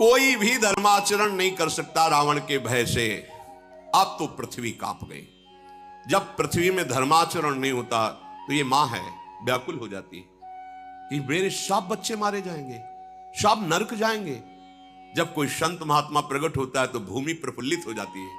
कोई भी धर्माचरण नहीं कर सकता रावण के भय से। अब तो पृथ्वी कांप गई। जब पृथ्वी में धर्माचरण नहीं होता तो ये मां है व्याकुल हो जाती है कि मेरे सब बच्चे मारे जाएंगे, सब नरक जाएंगे। जब कोई संत महात्मा प्रकट होता है तो भूमि प्रफुल्लित हो जाती है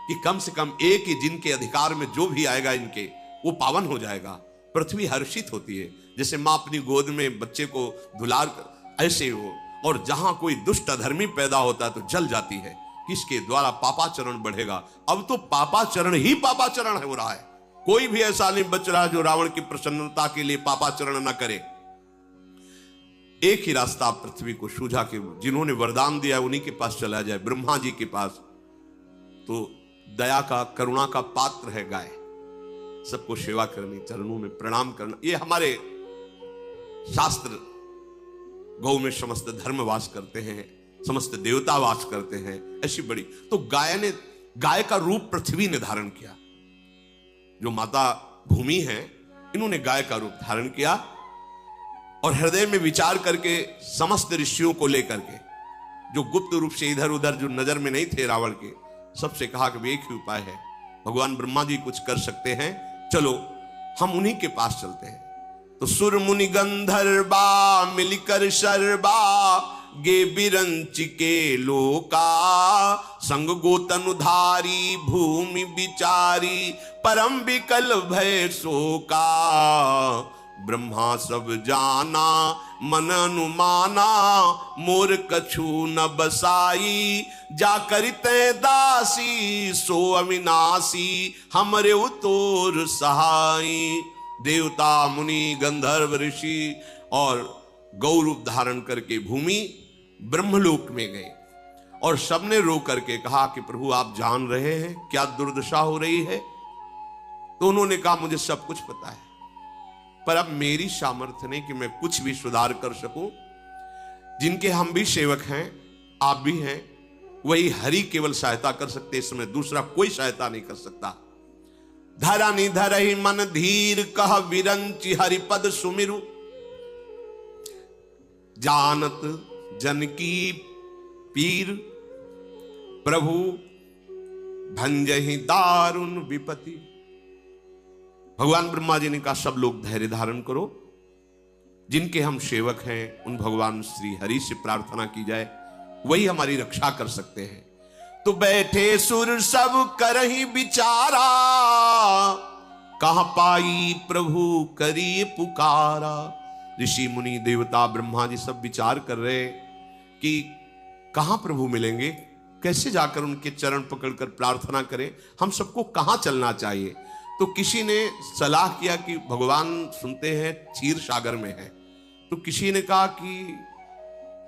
कि कम से कम एक ही जिनके अधिकार में जो भी आएगा इनके वो पावन हो जाएगा। पृथ्वी हर्षित होती है जैसे मां अपनी गोद में बच्चे को दुलार कर, ऐसे हो। और जहां कोई दुष्ट अधर्मी पैदा होता है तो जल जाती है, किसके द्वारा पापाचरण बढ़ेगा। अब तो पापाचरण ही पापाचरण हो रहा है। कोई भी ऐसा नहीं बच रहा जो रावण की प्रसन्नता के लिए पापाचरण न करे। एक ही रास्ता पृथ्वी को सूझा कि जिन्होंने वरदान दिया उन्हीं के पास चला जाए, ब्रह्मा जी के पास। तो दया का, करुणा का पात्र है गाय। सबको सेवा करनी, चरणों में प्रणाम करना, ये हमारे शास्त्र। गौ में समस्त धर्म वास करते हैं, समस्त देवता वास करते हैं, ऐसी बड़ी। तो गाय का रूप पृथ्वी ने धारण किया। जो माता भूमि है इन्होंने गाय का रूप धारण किया और हृदय में विचार करके समस्त ऋषियों को लेकर के, जो गुप्त रूप से इधर उधर जो नजर में नहीं थे रावण के, सबसे कहा कि एक ही उपाय है, भगवान ब्रह्मा जी कुछ कर सकते हैं, चलो हम उन्हीं के पास चलते हैं। तो सुर मुनि गंधर्वा मिलकर शर्वा गे बिरंच के लोका संग गोतनुधारी भूमि विचारी परम विकल भय शोका। ब्रह्मा सब जाना मन अनुमाना मोर कछु न बसाई जा करते दासी सो अविनाशी हमरे उतोर सहाई। देवता मुनि गंधर्व ऋषि और गौ रूप धारण करके भूमि ब्रह्मलोक में गए और सबने रो करके कहा कि प्रभु आप जान रहे हैं क्या दुर्दशा हो रही है। तो उन्होंने कहा मुझे सब कुछ पता है, पर अब मेरी सामर्थ्य नहीं कि मैं कुछ भी सुधार कर सकूं। जिनके हम भी सेवक हैं, आप भी हैं, वही हरि केवल सहायता कर सकते, इस समय दूसरा कोई सहायता नहीं कर सकता। धरनि धरहि मन धीर कह विरंचि हरिपद सुमिरु जानत जन की पीर प्रभु भंजहि दारुण विपति। भगवान ब्रह्मा जी ने कहा सब लोग धैर्य धारण करो, जिनके हम सेवक हैं उन भगवान श्री हरि से प्रार्थना की जाए, वही हमारी रक्षा कर सकते हैं। तो बैठे सुर सब करहि विचारा कहां पाई प्रभु करिए पुकारा। ऋषि मुनि देवता ब्रह्मा जी सब विचार कर रहे कि कहां प्रभु मिलेंगे, कैसे जाकर उनके चरण पकड़कर प्रार्थना करें, हम सबको कहां चलना चाहिए। तो किसी ने सलाह किया कि भगवान सुनते हैं क्षीर सागर में है, तो किसी ने कहा कि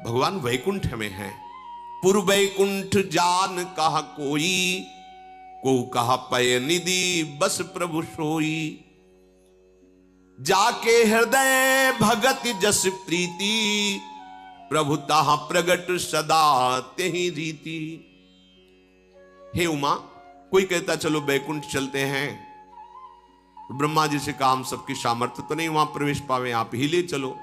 भगवान वैकुंठ में है। पुर वैकुंठ जान कहा कोई को कहा पय निधि बस प्रभु सोई। जाके हृदय भगत जस प्रीति प्रभु ताहा प्रगट सदा तेहि रीति। हे उमा, कोई कहता चलो वैकुंठ चलते हैं, ब्रह्मा जी से कहा हम सबकी सामर्थ्य तो नहीं वहां प्रवेश पावे, आप ही ले चलो।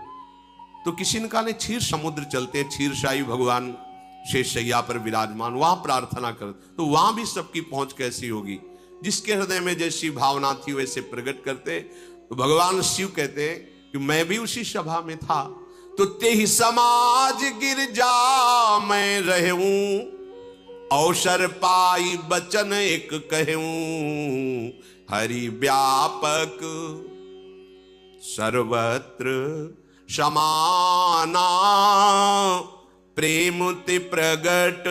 तो किसी ने कहा नहीं क्षीर समुद्र चलते, क्षीरशाही भगवान शेषशैया पर विराजमान, वहां प्रार्थना कर। तो वहां भी सबकी पहुंच कैसी होगी, जिसके हृदय में जैसी भावना थी वैसे प्रकट करते। तो भगवान शिव कहते कि मैं भी उसी सभा में था, तो तेहि समाज गिरजा मैं रहूं अवसर पाई बचन एक कहूं। हरि व्यापक सर्वत्र समाना प्रेम ते प्रगट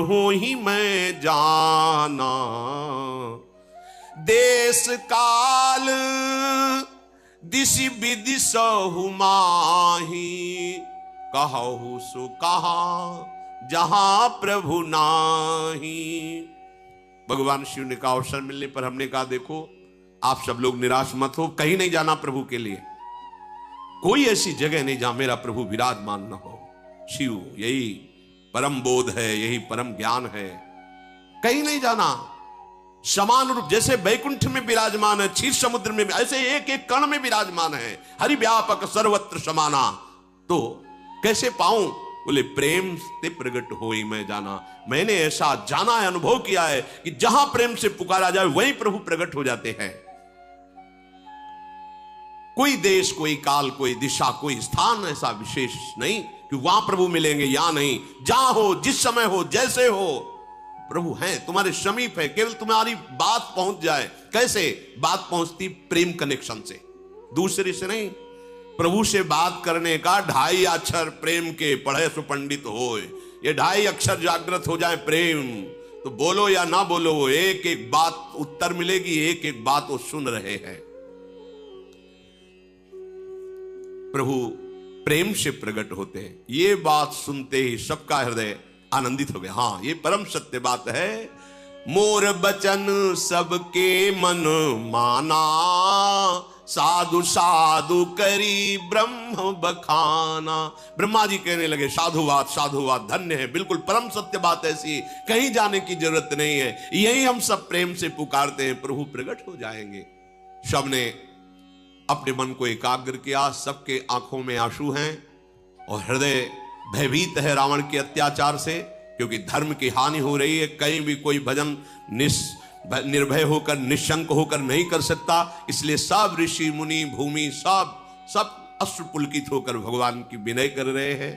हो ही मैं जाना। देश काल दिशि विदिशहु माही कहु सो कहा जहां प्रभु नाही। भगवान शिव ने कहा अवसर मिलने पर हमने कहा देखो आप सब लोग निराश मत हो, कहीं नहीं जाना प्रभु के लिए, कोई ऐसी जगह नहीं जहां मेरा प्रभु विराजमान न हो। शिव यही परम बोध है, यही परम ज्ञान है, कहीं नहीं जाना। समान रूप जैसे वैकुंठ में विराजमान है, क्षीर समुद्र में, ऐसे एक एक कण में विराजमान है। हरि व्यापक सर्वत्र समाना। तो कैसे पाऊं बोले प्रेम से प्रकट होई मैं जाना। मैंने ऐसा जाना है, अनुभव किया है कि जहां प्रेम से पुकारा जाए वहीं प्रभु प्रकट हो जाते हैं। कोई देश, कोई काल, कोई दिशा, कोई स्थान ऐसा विशेष नहीं कि वहां प्रभु मिलेंगे या नहीं। जहां हो, जिस समय हो, जैसे हो, प्रभु हैं, तुम्हारे समीप है। केवल तुम्हारी बात पहुंच जाए। कैसे बात पहुंचती? प्रेम कनेक्शन से, दूसरे से नहीं। प्रभु से बात करने का 2.5 अक्षर प्रेम के पढ़े सो पंडित होए। ये 2.5 अक्षर जागृत हो जाए प्रेम, तो बोलो या ना बोलो, एक एक बात उत्तर मिलेगी, एक एक बात वो सुन रहे हैं। प्रभु प्रेम से प्रकट होते हैं। ये बात सुनते ही सबका हृदय आनंदित हो गया। हाँ, ये परम सत्य बात है। मोर बचन सबके मन माना, साधु साधु करी ब्रह्म बखाना। ब्रह्मा जी कहने लगे साधुवाद साधुवाद, धन्य है, बिल्कुल परम सत्य बात ऐसी, कहीं जाने की जरूरत नहीं है। यही हम सब प्रेम से पुकारते हैं, प्रभु प्रकट हो जाएंगे। सबने अपने मन को एकाग्र किया। सबके आंखों में आंसू हैं और हृदय भयभीत है रावण के अत्याचार से, क्योंकि धर्म की हानि हो रही है। कहीं भी कोई भजन निर्भय होकर, निशंक होकर नहीं कर सकता। इसलिए सब ऋषि मुनि भूमि सब अश्रु पुलकित होकर भगवान की विनय कर रहे हैं।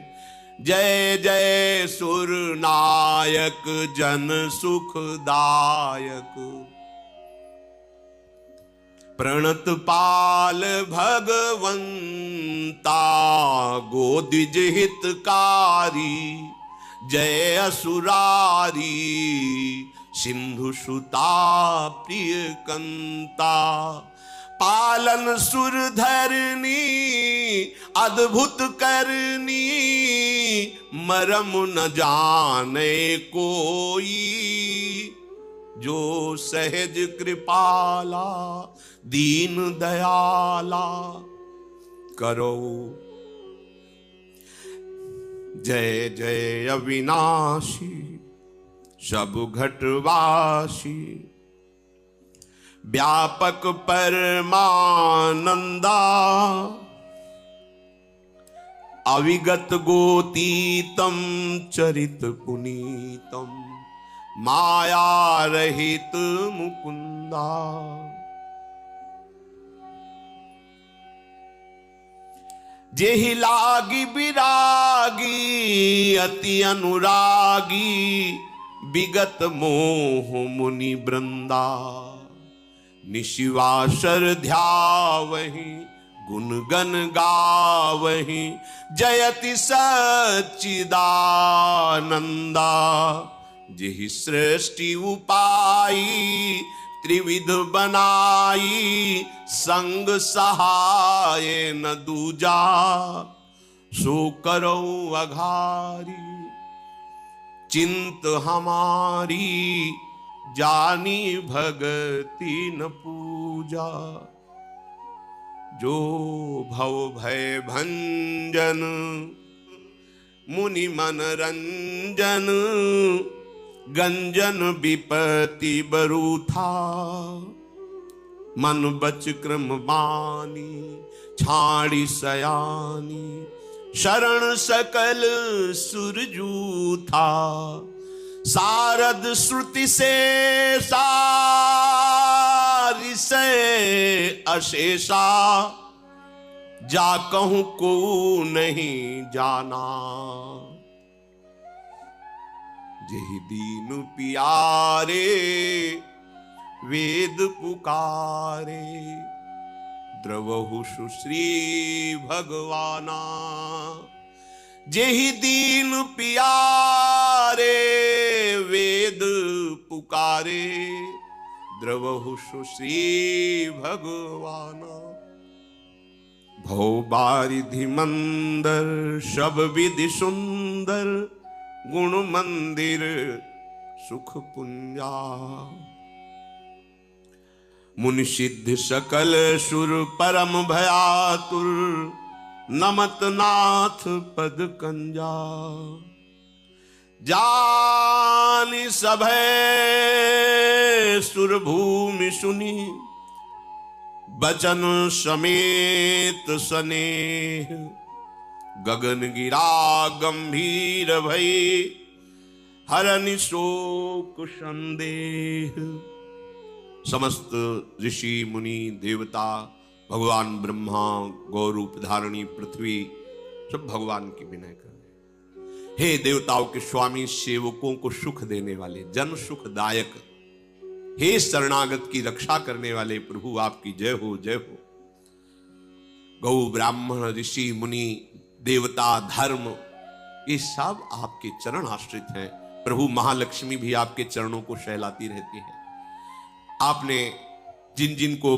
जय जय सुर नायक जन सुखदायक, प्रणत पाल भगवंता गोदिज हितकारी। जय असुरारी सिंधु सुता प्रिय कंता, पालन सुर धरनी अद्भुत करनी, मरम न जाने कोई। जो सहज कृपाला दीन दयाला, करो जय जय अविनाशी सब घटवासी। व्यापक परमानंदा, अविगत गोतीतम चरित पुनीतम, माया रहित मुकुंदा। जेहि लागी विरागी अति अनुरागी, विगत मोह मुनि वृंदा। निशिवासर ध्यावहि गुण गण गावहि, जयति सच्चिदानंदा। जेहि सृष्टि उपाई त्रिविध बनाई, संग सहाय न दूजा। सो करो अघारी चिंत हमारी, जानी भगति न पूजा। जो भव भय भंजन मुनि मन रंजन, गंजन विपति बरूथा। मन बच क्रम बानी छाड़ी सयानी, शरण सकल सुरजू था। सारद श्रुति से सारी से अशेषा, जा कहूं को नहीं जाना। जेहि दीन पियारे वेद पुकारे, द्रवहु सुश्री भगवाना। जेहि दीन पियारे वेद पुकारे, द्रवहु सुश्री भगवाना। भव बारिधि मंदर सब विधि सुंदर, गुण मंदिर सुख पुंजा। मुनि सिद्ध सकल सुर परम भयातुर, नमत नाथ पद कंजा। जानि सभय सुर भूमि सुनी, बचन समेत स्नेह। गगन गिरा गंभीर भई, हरनि शोक संदेह। समस्त ऋषि मुनि देवता, भगवान ब्रह्मा, गौरूप धारणी पृथ्वी, सब भगवान की विनय कर रहे। हे देवताओं के स्वामी, सेवकों को सुख देने वाले, जन सुखदायक, हे शरणागत की रक्षा करने वाले प्रभु, आपकी जय हो, जय हो। गौ ब्राह्मण ऋषि मुनि देवता धर्म, ये सब आपके चरण आश्रित हैं प्रभु। महालक्ष्मी भी आपके चरणों को सहलाती रहती है। आपने जिन जिन को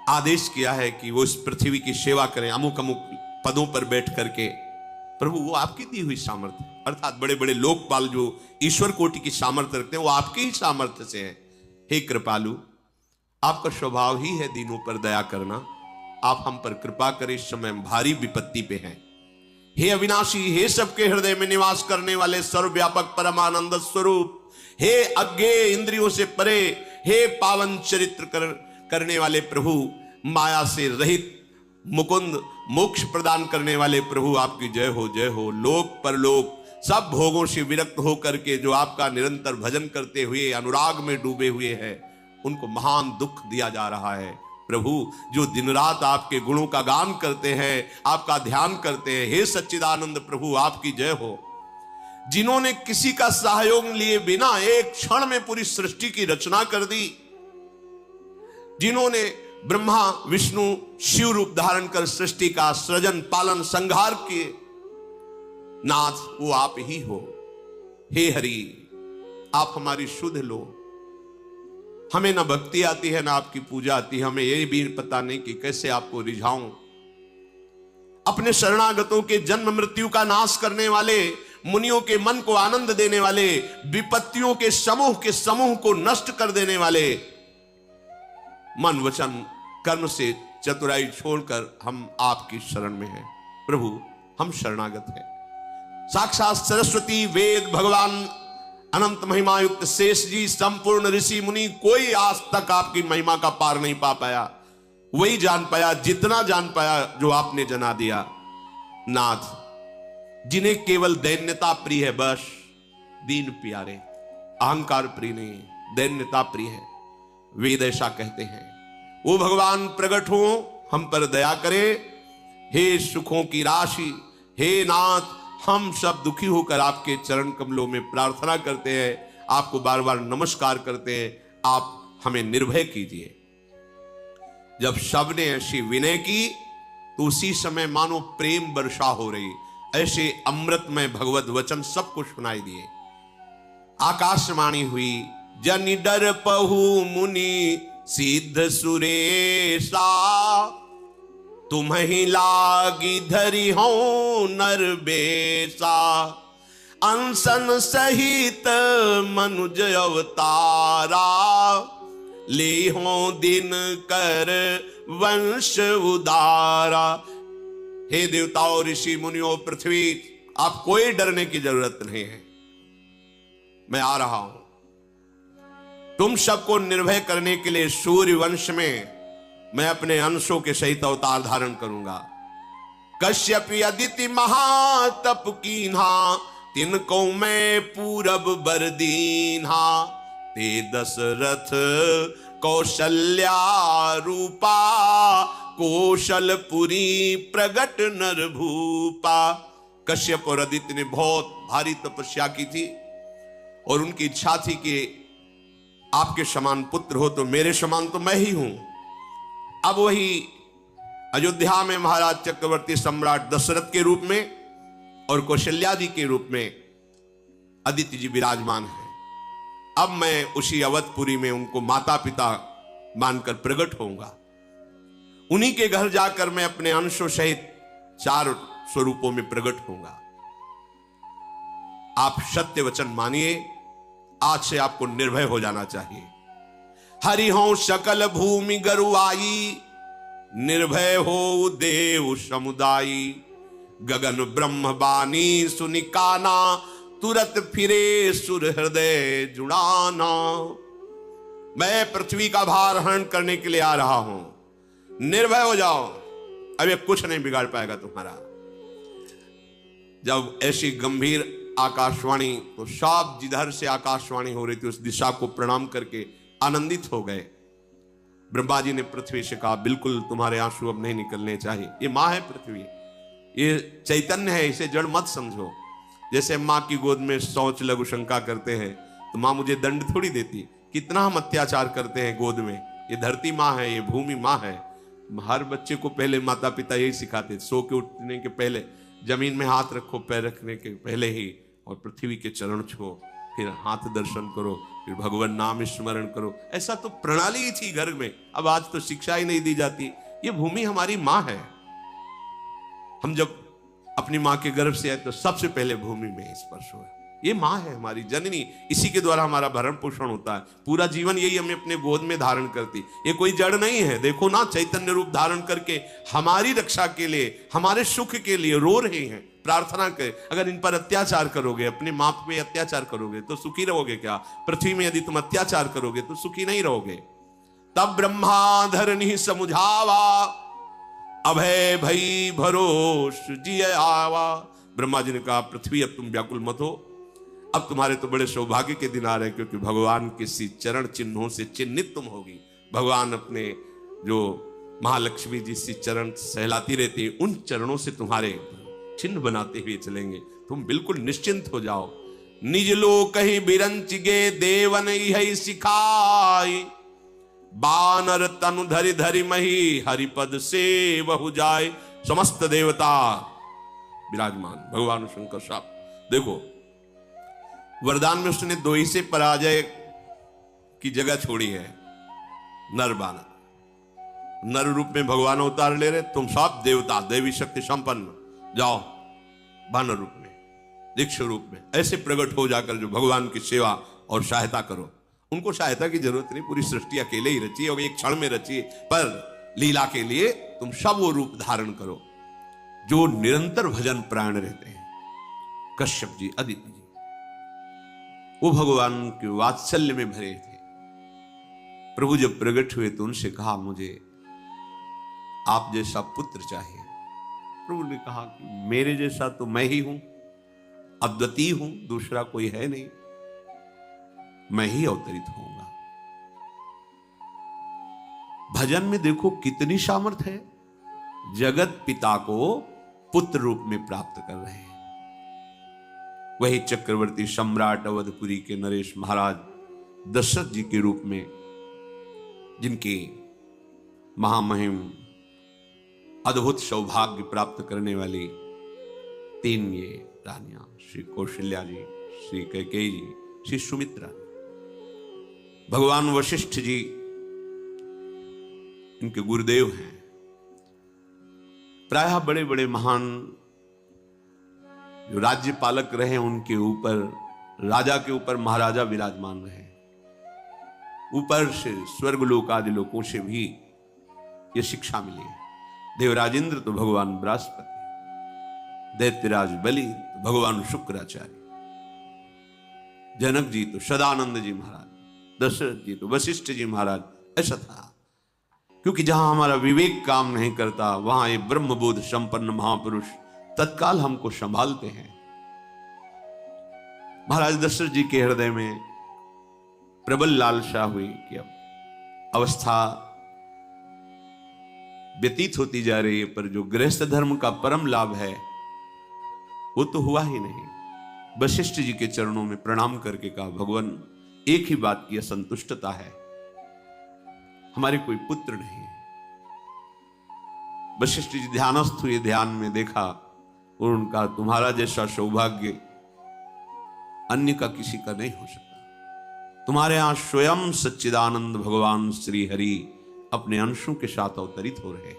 आदेश किया है कि वो इस पृथ्वी की सेवा करें, अमुक अमुक पदों पर बैठ करके, प्रभु वो आपकी दी हुई सामर्थ्य, अर्थात बड़े बड़े लोकपाल जो ईश्वर कोटि की सामर्थ्य रखते हैं, वो आपके ही सामर्थ्य से है। हे कृपालु, आपका स्वभाव ही है दीनों पर दया करना। आप हम पर कृपा करें, इस समय हम भारी विपत्ति पे हैं। हे अविनाशी, हे सबके हृदय में निवास करने वाले सर्वव्यापक परमानंद स्वरूप, हे अज्ञेय इंद्रियों से परे, हे पावन चरित्र करने वाले प्रभु, माया से रहित मुकुंद, मोक्ष प्रदान करने वाले प्रभु, आपकी जय हो, जय हो। लोक परलोक सब भोगों से विरक्त होकर के जो आपका निरंतर भजन करते हुए अनुराग में डूबे हुए हैं, उनको महान दुख दिया जा रहा है प्रभु। जो दिन रात आपके गुणों का गान करते हैं, आपका ध्यान करते हैं, हे सच्चिदानंद प्रभु, आपकी जय हो। जिन्होंने किसी का सहयोग लिए बिना एक क्षण में पूरी सृष्टि की रचना कर दी, जिन्होंने ब्रह्मा विष्णु शिव रूप धारण कर सृष्टि का सृजन पालन संहार किए, नाथ वो आप ही हो। हे हरि, आप हमारी सुध लो। हमें ना भक्ति आती है, ना आपकी पूजा आती है, हमें ये भी पता नहीं कि कैसे आपको रिझाऊं। अपने शरणागतों के जन्म मृत्यु का नाश करने वाले, मुनियों के मन को आनंद देने वाले, विपत्तियों के समूह को नष्ट कर देने वाले, मन वचन कर्म से चतुराई छोड़कर हम आपकी शरण में हैं प्रभु। हम शरणागत हैं। साक्षात सरस्वती, वेद, भगवान अनंत महिमा युक्त शेष जी, संपूर्ण ऋषि मुनि, कोई आज तक आपकी महिमा का पार नहीं पा पाया। वही जान पाया जितना जान पाया जो आपने जना दिया। नाथ, जिन्हें केवल दैन्यता प्रिय है, बस दीन प्यारे, अहंकार प्रिय नहीं, दैन्यता प्रिय है, वेद ऐसा कहते हैं। वो भगवान प्रकट हो, हम पर दया करे। हे सुखों की राशि, हे नाथ, हम सब दुखी होकर आपके चरण कमलों में प्रार्थना करते हैं, आपको बार बार नमस्कार करते हैं। आप हमें निर्भय कीजिए। जब सबने ऐसी विनय की तो उसी समय मानो प्रेम वर्षा हो रही, ऐसे अमृतमय भगवत वचन सबको सुनाई दिए। आकाशवाणी हुई, जनि डर पहु मुनि सिद्ध सुरेशा, तुम्हि लागी धरि हो नरबेसा, अंसन सहित मनुज अवतारा, ले हो दिन कर वंश उदारा। हे देवताओं, ऋषि मुनियों, पृथ्वी, आप कोई डरने की जरूरत नहीं है। मैं आ रहा हूं। तुम सबको निर्भय करने के लिए सूर्य वंश में मैं अपने अंशों के सहित अवतार धारण करूंगा। कश्यपि अदिति महातप कीन्हा, तिनको मैं पूरब बर दीन्हा, ते दशरथ कौशल्या रूपा, कौशलपुरी प्रगट नर भूपा। कश्यप और अदिति ने बहुत भारी तपस्या की थी और उनकी इच्छा थी कि आपके समान पुत्र हो तो मेरे समान तो मैं ही हूं। अब वही अयोध्या में महाराज चक्रवर्ती सम्राट दशरथ के रूप में और कौशल्या जी के रूप में अदिति जी विराजमान हैं। अब मैं उसी अवधपुरी में उनको माता पिता मानकर प्रकट होऊंगा। उन्हीं के घर जाकर मैं अपने अंशों सहित 4 स्वरूपों में प्रकट होऊंगा। आप सत्य वचन मानिए। आज से आपको निर्भय हो जाना चाहिए। हरि हो सकल भूमि गरुआई, निर्भय हो देव समुदायी, गगन ब्रह्म बानी सुनिकाना, तुरत फिरे सुर हृदय जुड़ाना। मैं पृथ्वी का भार हरण करने के लिए आ रहा हूं, निर्भय हो जाओ। अब ये कुछ नहीं बिगाड़ पाएगा तुम्हारा। जब ऐसी गंभीर आकाशवाणी, तो सब जिधर से आकाशवाणी हो रही थी उस दिशा को प्रणाम करके आनंदित हो गए। ब्रह्मा जी ने पृथ्वी से कहा, बिल्कुल तुम्हारे आंसू अब नहीं निकलने चाहिए। ये माँ है पृथ्वी, ये चैतन्य है, इसे जड़ मत समझो। जैसे माँ की गोद में शौच लघु शंका करते हैं तो माँ मुझे दंड थोड़ी देती। कितना हम अत्याचार करते हैं गोद में। ये धरती माँ है, ये भूमि माँ है। हर बच्चे को पहले माता पिता यही सिखाते, सो के उठने के पहले जमीन में हाथ रखो, पैर रखने के पहले ही, और पृथ्वी के चरण छुओ, फिर हाथ दर्शन करो, फिर भगवान नाम स्मरण करो। ऐसा तो प्रणाली ही थी घर में। अब आज तो शिक्षा ही नहीं दी जाती। ये भूमि हमारी माँ है। हम जब अपनी माँ के गर्भ से आए तो सबसे पहले भूमि में स्पर्श हुआ। ये माँ है हमारी जननी, इसी के द्वारा हमारा भरण पोषण होता है। पूरा जीवन यही हमें अपने गोद में धारण करती। ये कोई जड़ नहीं है। देखो ना, चैतन्य रूप धारण करके हमारी रक्षा के लिए, हमारे सुख के लिए रो रहे हैं, प्रार्थना कर। अगर इन पर अत्याचार करोगे, अपने माँ पे अत्याचार करोगे तो सुखी रहोगे क्या? पृथ्वी में यदि तुम अत्याचार करोगे तो सुखी नहीं रहोगे। तब ब्रह्मा धरनी समुझावा, अभय भई भरोस जिय आवा। ब्रह्मा जी ने कहा, पृथ्वी अब तुम व्याकुल मत हो। अब तुम्हारे तो बड़े सौभाग्य के दिन आ रहे हैं, क्योंकि भगवान किसी चरण चिन्हों से चिन्हित तुम होगी। भगवान अपने जो महालक्ष्मी जी से चरण सहलाती रहती है, उन चरणों से तुम्हारे चिन्ह बनाते हुए चलेंगे। तुम बिल्कुल निश्चिंत हो जाओ। निज लोक ही बिरंच गे देवन यही सिखाई, बानर तनु धरि धरि मही हरिपद से बहु जाए। समस्त देवता विराजमान, भगवान शंकर साहब। देखो, वरदान में उसने दो ही से पराजय की जगह छोड़ी है। नर बानर, नर रूप में भगवान अवतार ले रहे, तुम सब देवता देवी शक्ति संपन्न जाओ बानर रूप में, दीक्ष रूप में ऐसे प्रकट हो जाकर जो भगवान की सेवा और सहायता करो। उनको सहायता की जरूरत नहीं, पूरी सृष्टि अकेले ही रची है और एक क्षण में रची है, पर लीला के लिए तुम सब वो रूप धारण करो जो निरंतर भजन प्राण रहते हैं। कश्यप जी, अदिति जी, वो भगवान के वात्सल्य में भरे थे। प्रभु जब प्रकट हुए तो उनसे कहा, मुझे आप जैसा पुत्र चाहिए। प्रभु ने कहा कि मेरे जैसा तो मैं ही हूं, अद्वितीय हूं, दूसरा कोई है नहीं, मैं ही अवतरित होऊंगा। भजन में देखो कितनी सामर्थ्य है। जगत पिता को पुत्र रूप में प्राप्त कर रहे हैं। वही चक्रवर्ती सम्राट अवधपुरी के नरेश महाराज दशरथ जी के रूप में, जिनके महामहिम अद्भुत सौभाग्य प्राप्त करने वाली तीन ये रानियां, श्री कौशल्या जी, श्री कैकेयी जी, श्री सुमित्रा। भगवान वशिष्ठ जी इनके गुरुदेव हैं। प्रायः बड़े बड़े महान जो राज्य पालक रहे, उनके ऊपर, राजा के ऊपर महाराजा विराजमान रहे। ऊपर से स्वर्गलोक आदि लोकों से भी ये शिक्षा मिली है। देवराजेंद्र तो भगवान बृहस्पति, दैत्यराज बलि तो भगवान शुक्राचार्य, जनक जी तो सदानंद जी महाराज, दशरथ जी तो वशिष्ठ जी महाराज। ऐसा था, क्योंकि जहां हमारा विवेक काम नहीं करता, वहां ये ब्रह्मबोध संपन्न महापुरुष तत्काल हमको संभालते हैं। महाराज दशरथ जी के हृदय में प्रबल लालसा हुई कि अब अवस्था व्यतीत होती जा रही है, पर जो गृहस्थ धर्म का परम लाभ है वो तो हुआ ही नहीं। वशिष्ठ जी के चरणों में प्रणाम करके कहा, भगवान एक ही बात की असंतुष्टता है, हमारे कोई पुत्र नहीं है। वशिष्ठ जी ध्यानस्थ हुए, ध्यान में देखा और उनका, तुम्हारा जैसा सौभाग्य अन्य का किसी का नहीं हो सकता। तुम्हारे यहां स्वयं सच्चिदानंद भगवान श्री हरि अपने अंशों के साथ अवतरित हो रहे।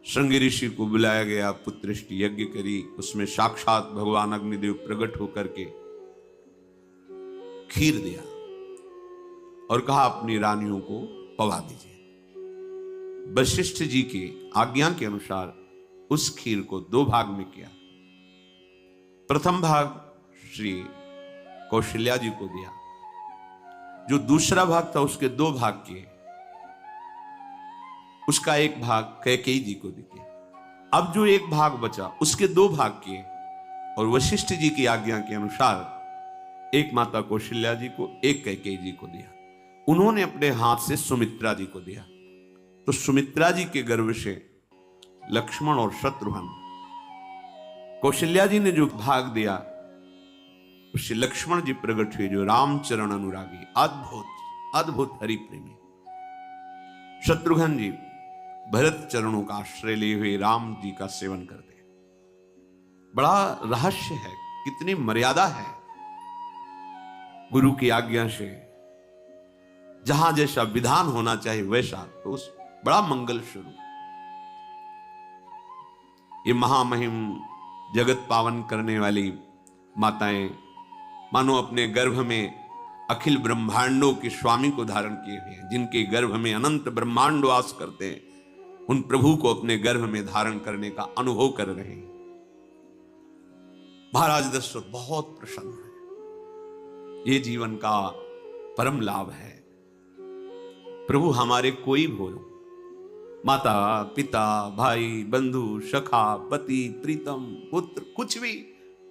श्रृंगी ऋषि को बुलाया गया, पुत्रष्टि यज्ञ करी, उसमें साक्षात भगवान अग्निदेव प्रकट होकर के खीर दिया और कहा, अपनी रानियों को पवा दीजिए। वशिष्ठ जी की आज्ञा के अनुसार उस खीर को दो भाग में किया। प्रथम भाग श्री कौशल्या जी को दिया, जो दूसरा भाग था उसके दो भाग किए, उसका एक भाग कैकेयी जी को दिया। अब जो एक भाग बचा उसके दो भाग किए और वशिष्ठ जी की आज्ञा के अनुसार एक माता कौशल्या जी को, एक कैकेयी जी को दिया। उन्होंने अपने हाथ से सुमित्रा जी को दिया। तो सुमित्रा जी के गर्भ से लक्ष्मण और शत्रुघ्न, कौशल्या जी ने जो भाग दिया उससे लक्ष्मण जी प्रकट हुए, जो रामचरण अनुरागी, अद्भुत अद्भुत हरि प्रेमी। शत्रुघ्न जी भरत चरणों का आश्रय लिए हुए राम जी का सेवन करते हैं। बड़ा रहस्य है, कितनी मर्यादा है। गुरु की आज्ञा से जहां जैसा विधान होना चाहिए वैसा, तो उस बड़ा मंगल स्वरूप ये महामहिम जगत पावन करने वाली माताएं मानो अपने गर्भ में अखिल ब्रह्मांडों के स्वामी को धारण किए हुए हैं, जिनके गर्भ में अनंत ब्रह्मांड वास करते हैं, उन प्रभु को अपने गर्भ में धारण करने का अनुभव कर रहे हैं। महाराज दशरथ बहुत प्रसन्न है। ये जीवन का परम लाभ है। प्रभु हमारे कोई भूलो, माता पिता भाई बंधु सखा पति प्रीतम पुत्र, कुछ भी,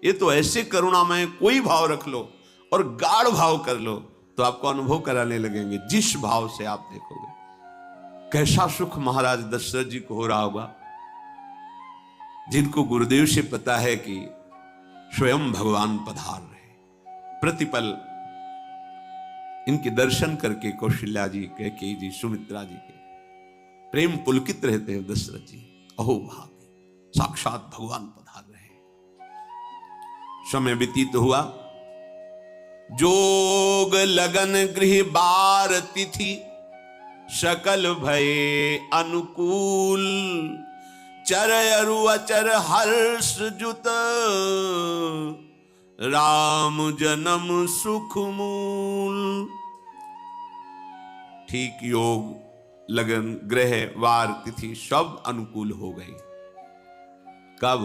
ये तो ऐसे करुणामय कोई भाव रख लो और गाढ़ भाव कर लो तो आपको अनुभव कराने लगेंगे। जिस भाव से आप देखोगे कैसा सुख महाराज दशरथ जी को हो रहा होगा, जिनको गुरुदेव से पता है कि स्वयं भगवान पधार रहे। प्रतिपल इनके दर्शन करके कौशल्या जी, कैकेयी जी, सुमित्रा जी के प्रेम पुलकित रहते हैं। दशरथ जी अहो भाग्य, साक्षात भगवान पधार रहे। समय व्यतीत हुआ, जोग लगन गृह बार तिथि, सकल भये अनुकूल, चर अरु अचर हर्ष जुत, राम जन्म सुख मूल। ठीक योग लगन ग्रह वार तिथि सब अनुकूल हो गई। कब?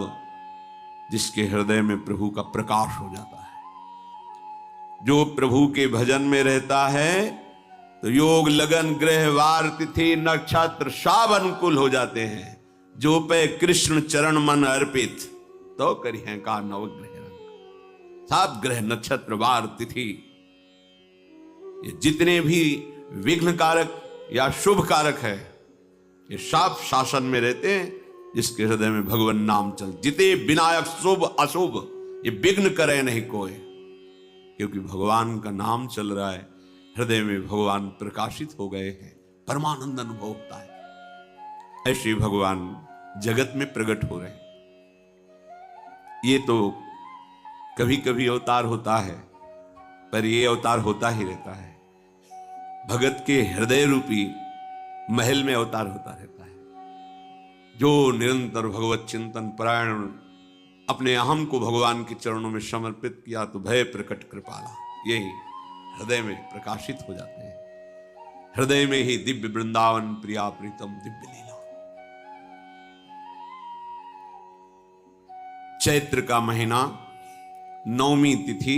जिसके हृदय में प्रभु का प्रकाश हो जाता है। जो प्रभु के भजन में रहता है तो योग लगन ग्रह वार तिथि नक्षत्र सब अनुकूल हो जाते हैं। जो पे कृष्ण चरण मन अर्पित, तो करी है का नवग्रह रंग। सब ग्रह नक्षत्र वार तिथि ये जितने भी विघ्न कारक या शुभ कारक है, ये सब शासन में रहते हैं जिसके हृदय में भगवान नाम चल। जिते विनायक शुभ अशुभ, ये विघ्न करे नहीं कोई, क्योंकि भगवान का नाम चल रहा है, हृदय में भगवान प्रकाशित हो गए हैं, परमानंद अनुभव होता है। ऐसे भगवान जगत में प्रकट हो रहे हैं। ये तो कभी कभी अवतार होता है, पर ये अवतार होता ही रहता है। भगत के हृदय रूपी महल में अवतार होता रहता है। जो निरंतर भगवत चिंतन परायण, अपने अहम को भगवान के चरणों में समर्पित किया तो भय प्रकट कृपाला, यही हृदय में प्रकाशित हो जाते हैं। हृदय में ही दिव्य वृंदावन प्रिया प्रीतम दिव्य लीला। चैत्र का महीना, नवमी तिथि,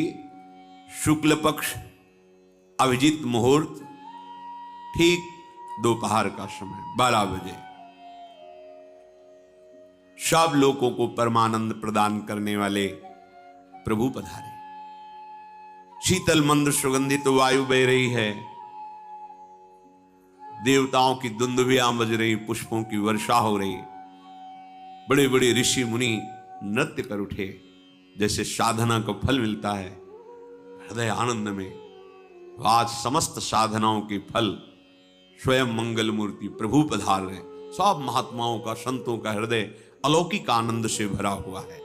शुक्ल पक्ष, अभिजीत मुहूर्त, ठीक दोपहर का समय 12 बजे। सब लोगों को परमानंद प्रदान करने वाले प्रभु पधारे। शीतल मंद सुगंधित वायु बह रही है, देवताओं की दुंदुभियां बज रही, पुष्पों की वर्षा हो रही। बड़े बड़े ऋषि मुनि नृत्य कर उठे, जैसे साधना का फल मिलता है हृदय आनंद में। आज समस्त साधनाओं के फल स्वयं मंगल मूर्ति प्रभु पधार रहे। सब महात्माओं का, संतों का हृदय अलौकिक आनंद से भरा हुआ है।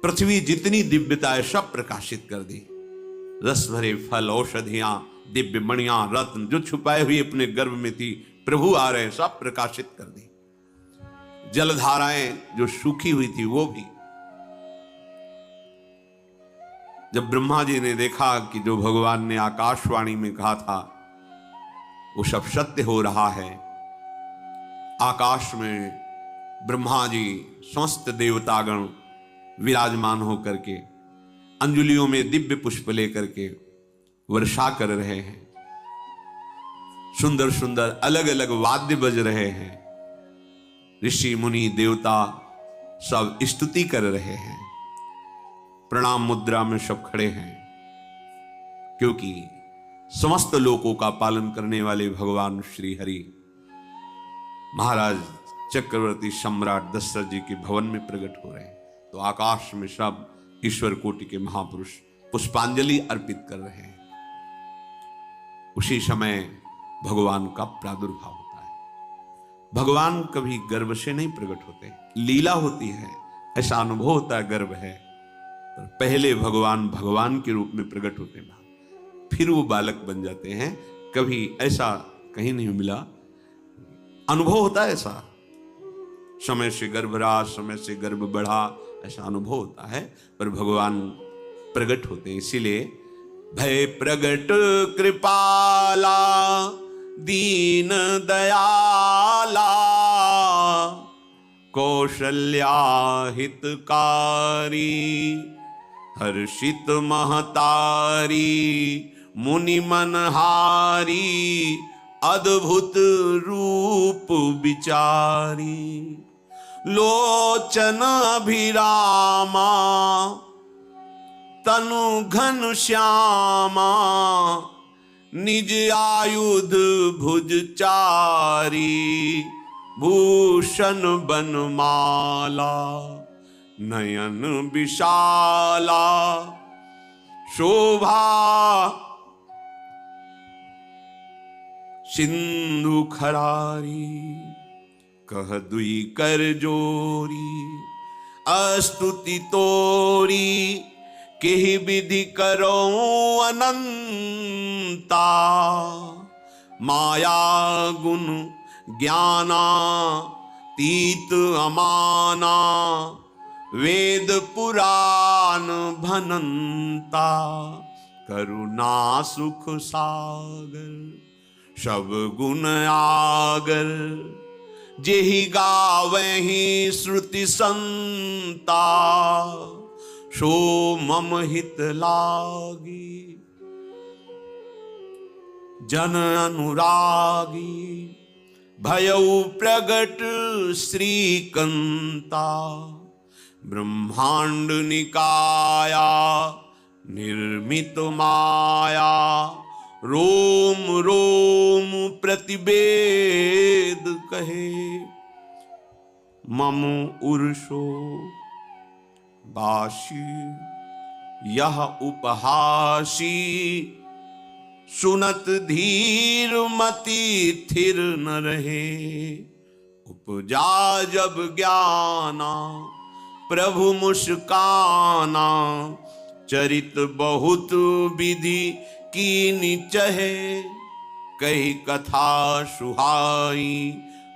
पृथ्वी जितनी दिव्यता है सब प्रकाशित कर दी। रस भरे फल, औषधियां, दिव्य मणियां, रत्न जो छुपाए हुए अपने गर्भ में थी, प्रभु आ रहे, सब प्रकाशित कर दी। जलधाराएं जो सूखी हुई थी वो भी। जब ब्रह्मा जी ने देखा कि जो भगवान ने आकाशवाणी में कहा था वो सब सत्य हो रहा है, आकाश में ब्रह्मा जी समस्त देवतागण विराजमान होकर के अंजलियों में दिव्य पुष्प लेकर के वर्षा कर रहे हैं। सुंदर सुंदर अलग अलग वाद्य बज रहे हैं। ऋषि मुनि देवता सब स्तुति कर रहे हैं, प्रणाम मुद्रा में सब खड़े हैं, क्योंकि समस्त लोकों का पालन करने वाले भगवान श्री हरि महाराज चक्रवर्ती सम्राट दशरथ जी के भवन में प्रकट हो रहे हैं। तो आकाश में सब ईश्वर कोटि के महापुरुष पुष्पांजलि अर्पित कर रहे हैं। उसी समय भगवान का प्रादुर्भाव होता है। भगवान कभी गर्भ से नहीं प्रकट होते, लीला होती है, ऐसा अनुभव होता है गर्भ है, पर पहले भगवान भगवान के रूप में प्रकट होते हैं, फिर वो बालक बन जाते हैं। कभी ऐसा कहीं नहीं मिला, अनुभव होता है ऐसा, समय से गर्भ रहा, समय से गर्भ बढ़ा, ऐसा अनुभव होता है, पर भगवान प्रकट होते हैं। इसीलिए भय प्रगट कृपाला दीन दयाला कौशल्या हितकारी हर्षित महतारी मुनि मनहारी अद्भुत रूप विचारी लोचन अभिरामा तनु घन श्यामा निज आयुध भुज चारी भूषण बनमाला नयन विशाला शोभा सिंधु खरारी कह दुई कर जोरी अस्तुति तोरी केहि विधि करो अनंता माया गुण ज्ञाना तीत अमाना वेद पुराण भनंता करुणा सुख सागर सब गुण आगर जेहि गावहि श्रुति संता सो मम हित लागी जन अनुरागी भयउ प्रगट श्रीकंता ब्रह्मांड निकाया निर्मित माया रोम रोम प्रतिवेद कहे मम उर्षो बाशी यह उपहासी सुनत धीर मति थिर न रहे उपजा जब ज्ञाना प्रभु मुस्काना चरित बहुत विधि कीनि चहे कही कथा सुहाई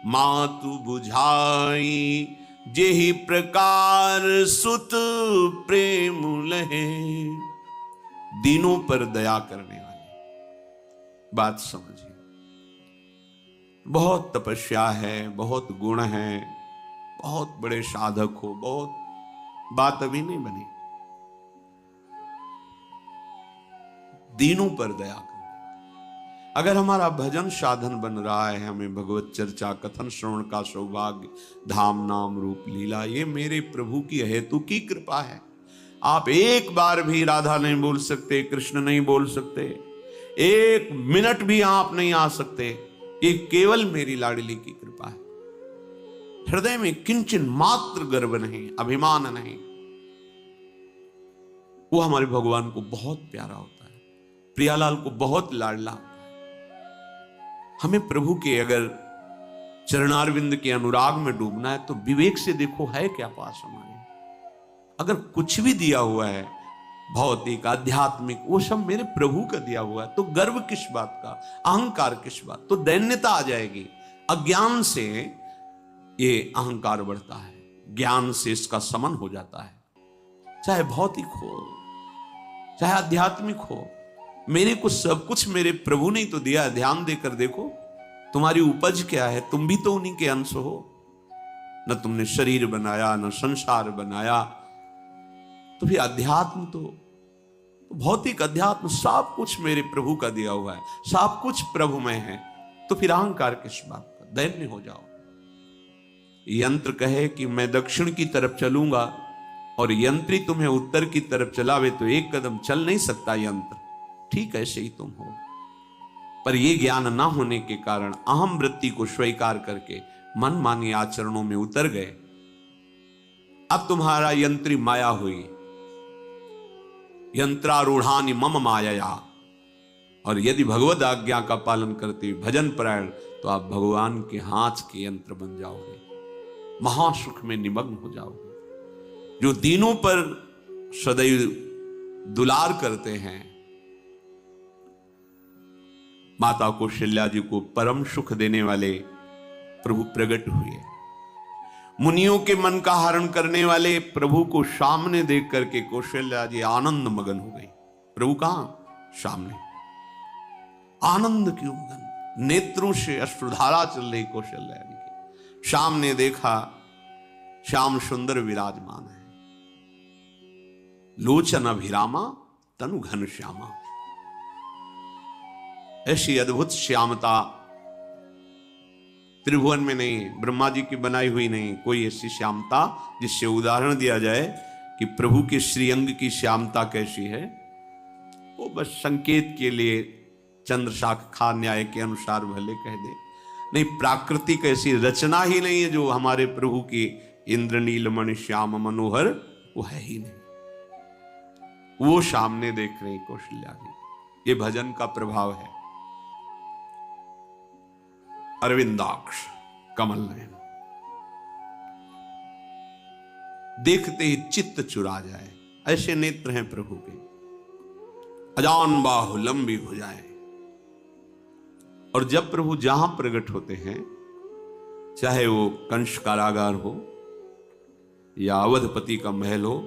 मातु बुझाई जेहि प्रकार सुत प्रेम लहे दीनों पर दया करने वाले। बात समझिए, बहुत तपस्या है, बहुत गुण है, बहुत बड़े साधक हो, बहुत बात अभी नहीं बनी। दीनों पर दया कर। अगर हमारा भजन साधन बन रहा है, हमें भगवत चर्चा कथन श्रवण का सौभाग्य, धाम नाम रूप लीला, ये मेरे प्रभु की हेतु की कृपा है। आप एक बार भी राधा नहीं बोल सकते, कृष्ण नहीं बोल सकते, एक मिनट भी आप नहीं आ सकते, ये केवल मेरी लाडली की कृपा है। हृदय में किंचन मात्र गर्व नहीं, अभिमान नहीं, वो हमारे भगवान को बहुत प्यारा होता है, प्रियालाल को बहुत लाडला होता है। हमें प्रभु के अगर चरणारविंद के अनुराग में डूबना है तो विवेक से देखो है क्या पास हमारे। अगर कुछ भी दिया हुआ है भौतिक आध्यात्मिक, वो सब मेरे प्रभु का दिया हुआ है, तो गर्व किस बात का, अहंकार किस बात, तो दैन्यता आ जाएगी। अज्ञान से ये अहंकार बढ़ता है, ज्ञान से इसका समन हो जाता है। चाहे भौतिक हो चाहे आध्यात्मिक हो, मेरे को सब कुछ मेरे प्रभु ने तो दिया। ध्यान देकर देखो तुम्हारी उपज क्या है, तुम भी तो उन्हीं के अंश हो। न तुमने शरीर बनाया, न संसार बनाया, तो फिर अध्यात्म तो भौतिक अध्यात्म सब कुछ मेरे प्रभु का दिया हुआ है, सब कुछ प्रभु में है, तो फिर अहंकार किस बात का, दैन्य हो जाओ। यंत्र कहे कि मैं दक्षिण की तरफ चलूंगा और यंत्री तुम्हें उत्तर की तरफ चलावे तो एक कदम चल नहीं सकता यंत्र, ठीक ऐसे ही तुम हो। पर यह ज्ञान ना होने के कारण अहम वृत्ति को स्वीकार करके मनमानी आचरणों में उतर गए। अब तुम्हारा यंत्री माया हुई, यंत्रारूढ़ानि मम माया। और यदि भगवद आज्ञा का पालन करते हुए भजन परायण तो आप भगवान के हाथ के यंत्र बन जाओगे, महासुख में निमग्न हो जाओगे। जो दीनों पर सदैव दुलार करते हैं, माता कौशल्या जी को परम सुख देने वाले प्रभु प्रकट हुए। मुनियों के मन का हरण करने वाले प्रभु को सामने देख करके कौशल्या जी आनंद मगन हो गई। प्रभु कहां? सामने। आनंद क्यों मगन? नेत्रों से अश्रुधारा चल रही कौशल्या जी की। सामने देखा श्याम सुंदर विराजमान है, लोचन अभिरामा तनु घन श्यामा। ऐसी अद्भुत श्यामता त्रिभुवन में नहीं, ब्रह्मा जी की बनाई हुई नहीं कोई ऐसी श्यामता जिससे उदाहरण दिया जाए कि प्रभु के श्रीअंग की श्यामता कैसी है। वो बस संकेत के लिए चंद्र शाखा न्याय के अनुसार भले कह दे, नहीं प्राकृतिक ऐसी रचना ही नहीं है जो हमारे प्रभु की इंद्रनील मणि श्याम मनोहर वो है ही नहीं। वो सामने देख रहे कौशल्या जी। ये भजन का प्रभाव है। अरविंदाक्ष कमल नयन, देखते ही चित्त चुरा जाए, ऐसे नेत्र हैं प्रभु के। अजान बाहु लंबी हो जाए। और जब प्रभु जहां प्रकट होते हैं, चाहे वो कंस कारागार हो या अवधपति का महल हो,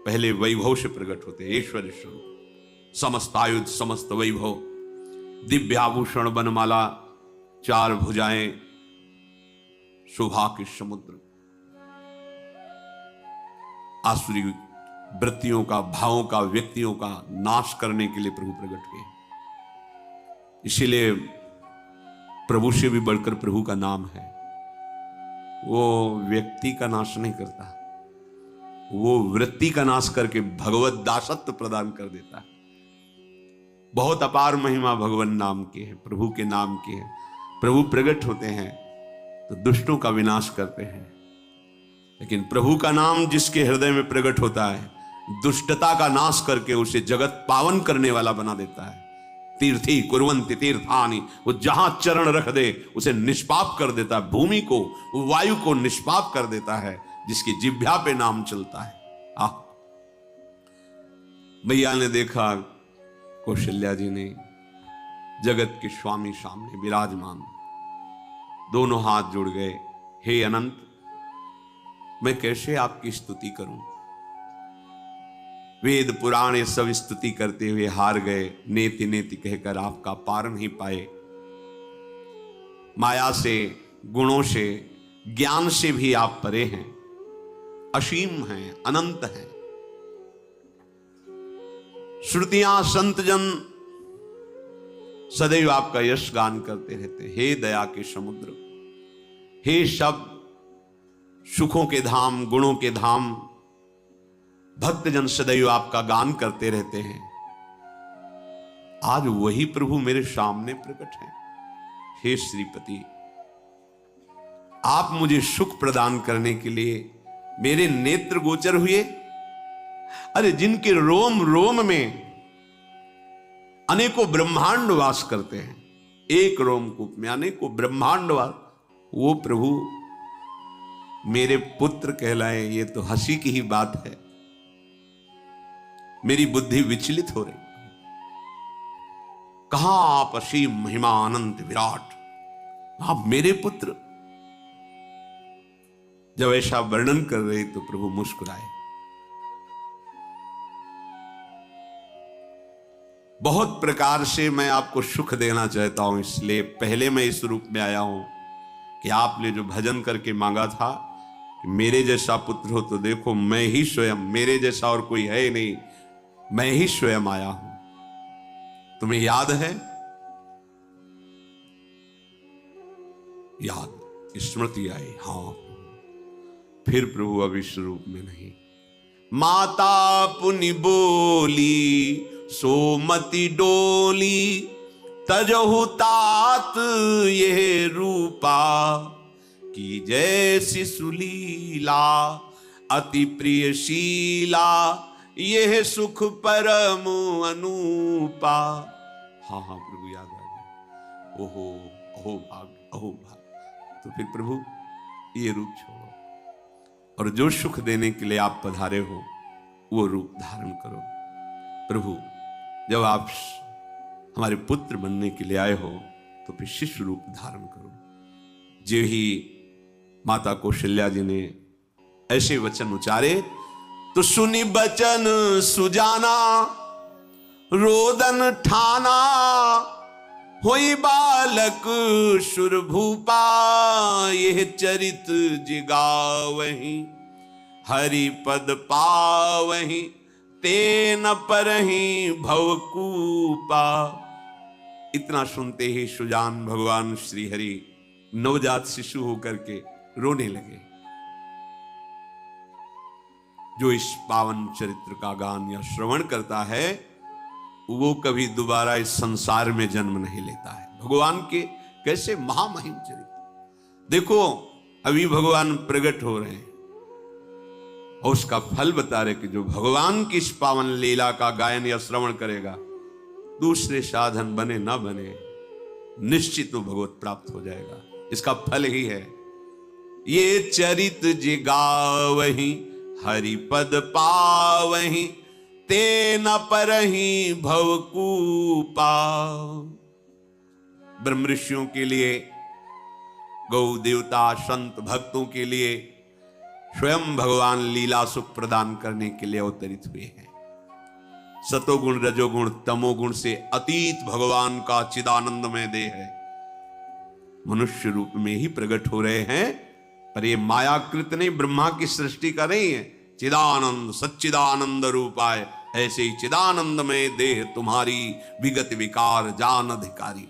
पहले वैभव से प्रकट होते हैं। ऐश्वर्य स्वरूप, समस्त आयुध, समस्त वैभव, दिव्य आभूषण, बनमाला, चार भुजाएं, शोभा के समुद्र, आसुरी वृत्तियों का, भावों का, व्यक्तियों का नाश करने के लिए प्रभु प्रकट हुए। इसीलिए प्रभु से भी बढ़कर प्रभु का नाम है। वो व्यक्ति का नाश नहीं करता, वो वृत्ति का नाश करके भगवत दासत्व प्रदान कर देता है। बहुत अपार महिमा भगवान नाम की है, प्रभु के नाम की है। प्रभु प्रकट होते हैं तो दुष्टों का विनाश करते हैं, लेकिन प्रभु का नाम जिसके हृदय में प्रकट होता है, दुष्टता का नाश करके उसे जगत पावन करने वाला बना देता है। तीर्थी कुर्वन्ति तीर्थानि, वो जहां चरण रख दे उसे निष्पाप कर देता है। भूमि को, वायु को निष्पाप कर देता है जिसकी जिह्वा पे नाम चलता है। भैया ने देखा कौशल्या जी ने जगत के स्वामी सामने विराजमान, दोनों हाथ जुड़ गए। हे अनंत, मैं कैसे आपकी स्तुति करूं? वेद पुराण ये सब स्तुति करते हुए हार गए। नेति नेति कहकर आपका पार नहीं पाए। माया से, गुणों से, ज्ञान से भी आप परे हैं, असीम हैं, अनंत हैं। श्रुतियां, संत जन सदैव आपका यश गान करते रहते। हे दया के समुद्र, हे शब्द, सुखों के धाम, गुणों के धाम, भक्तजन सदैव आपका गान करते रहते हैं। आज वही प्रभु मेरे सामने प्रकट है। हे श्रीपति, आप मुझे सुख प्रदान करने के लिए मेरे नेत्र गोचर हुए। अरे जिनके रोम रोम में अनेकों ब्रह्मांड वास करते हैं, एक रोमकूप में अनेकों ब्रह्मांड वास, वो प्रभु मेरे पुत्र कहलाए, ये तो हंसी की ही बात है। मेरी बुद्धि विचलित हो रही। कहां आप असीम महिमा अनंत विराट, आप मेरे पुत्र। जब ऐसा वर्णन कर रहे तो प्रभु मुस्कुराए। बहुत प्रकार से मैं आपको सुख देना चाहता हूं, इसलिए पहले मैं इस रूप में आया हूं कि आपने जो भजन करके मांगा था कि मेरे जैसा पुत्र हो, तो देखो मैं ही स्वयं, मेरे जैसा और कोई है ही नहीं, मैं ही स्वयं आया हूं। तुम्हें याद है? याद, स्मृति आई। हाँ, फिर प्रभु अब इस रूप में नहीं। माता पुनि बोली सोमति डोली, तजहु तात ये रूपा, की जैसी सुलीला अति प्रियशीला, यह सुख परम अनूपा। हाँ हाँ प्रभु याद आ गया। ओहो अहो भाग, अहो भाग। तो फिर प्रभु ये रूप छोड़ो और जो सुख देने के लिए आप पधारे हो वो रूप धारण करो। प्रभु जब आप हमारे पुत्र बनने के लिए आए हो तो फिर शिशु रूप धारण करो। जो ही माता कौशल्या जी ने ऐसे वचन उचारे तो सुनी बचन सुजाना, रोदन ठाना, होई बालक सुरभूपा, यह चरित जिगावहि, हरि पद पावहि, तेन परहि भवकूपा। इतना सुनते ही सुजान भगवान श्री हरि नवजात शिशु होकर के रोने लगे। जो इस पावन चरित्र का गान या श्रवण करता है वो कभी दोबारा इस संसार में जन्म नहीं लेता है। भगवान के कैसे महामहिम चरित्र देखो। अभी भगवान प्रकट हो रहे हैं और उसका फल बता रहे कि जो भगवान की इस पावन लीला का गायन या श्रवण करेगा, दूसरे साधन बने ना बने, निश्चित वो भगवत प्राप्त हो जाएगा। इसका फल ही है ये चरित जिगावहि, हरिपद पावहि, तेन परहि भवकूपा। ब्रह्म ऋषियों के लिए, गौ देवता संत भक्तों के लिए स्वयं भगवान लीला सुख प्रदान करने के लिए अवतरित हुए हैं। सतोगुण रजोगुण तमोगुण से अतीत भगवान का चिदानंदमय देह है, मनुष्य रूप में ही प्रकट हो रहे हैं। पर ये मायाकृत नहीं, ब्रह्मा की सृष्टि का नहीं है। चिदानंद सच्चिदानंद रूपाय, ऐसे ही चिदानंदमय देह तुम्हारी विगत विकार जान अधिकारी।